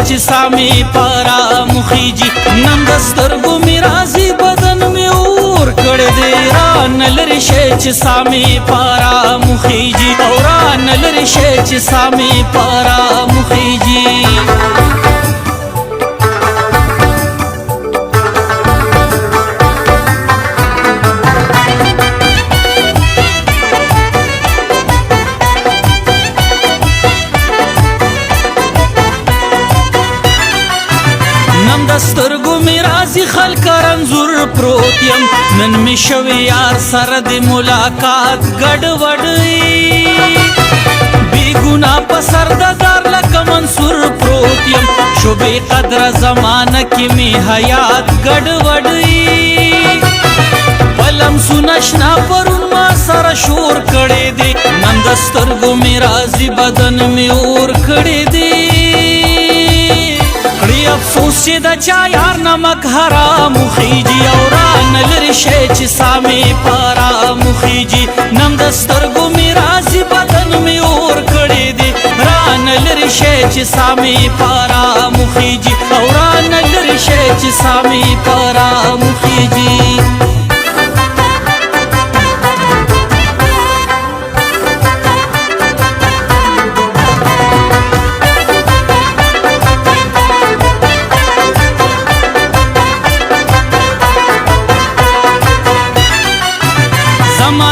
چې سامي پارا مخیجی نم دسترګو می رازي بدن می اور کړه دې ران لری شي چې سامي پارا مخیجی او ران لری شي چې سامي پارا مخیجی دسترګو می رازي خلک رنزور پروت یم نن می شوی یار سره د ملاقات ګډوډ بی ګنا په سر د دار لکه منصور پروت یم شوبې قدر زمانہ کې می حیات ګډوډ پلم سنشنا پرون ما سره شور کړي دي نن دسترګو می رازي بدن می اور کړي دي افسوس چې د چا یار نمک حرام خيجي او ران لري شي چې سامي پارا مخيجي نم دسترګو می رازي بدن می اور کړي دي ران لري شي چې سامي پارا مخيجي او ران لري شي چې سامي پارا مخيجي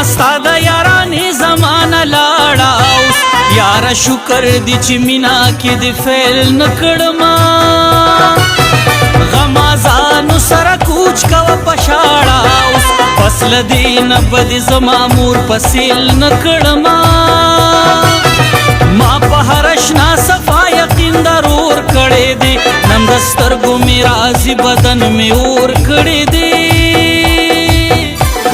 ساده یارانی زمانہ لاړه اوس یار شکر دی چې مینا کې دی فیل نکړما غمازانو سره کوچ کوا پشاړه اوس فصل دین بد زما مور پسیل نکړما ما په هرشنا صفا یقین ضرور کړي دي نن دسترګو می رازي بدن می اور کړي دي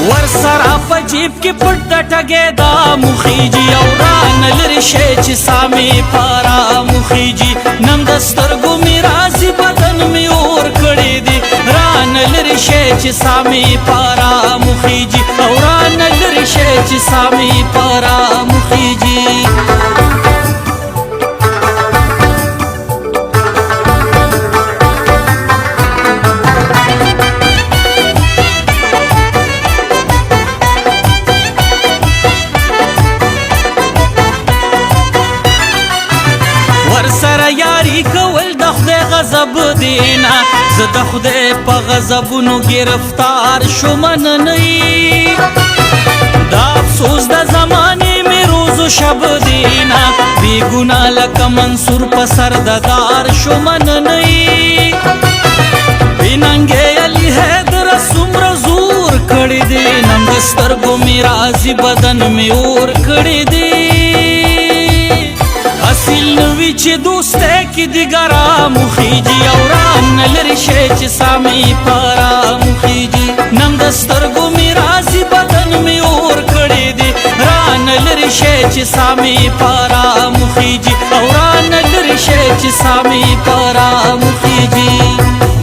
ور سرا په جیب کې پټ د ټګې دا مخیجي او ران لري شي چې سامي پارا مخیجي نن دسترګو می رازي بدن می اور کړي دي ران لري شي چې سامي پارا مخیجي او ران لري شي چې سامي پارا مخیجي سره یاری کول د خدای غضب دینا زه د خدای په غضبونو گرفتار شوم ننئ دا افسوس د زمانې مې روز و شب دینا بی ګنا لکه منصور په سر د دار شوم ننئ بیننګې علي حیدر څومره زور کړی دی نن دسترګو می رازي بدن می اور کړی دی اصل نوی چې دوسته کې دیګرا مخیجي او ران لري شي چې سامي پارا مخیجي نم دسترګو می رازي بدن می اور کړي دي ران لري شي چې سامي پارا مخیجي او ران لري شي چې سامي پارا مخیجي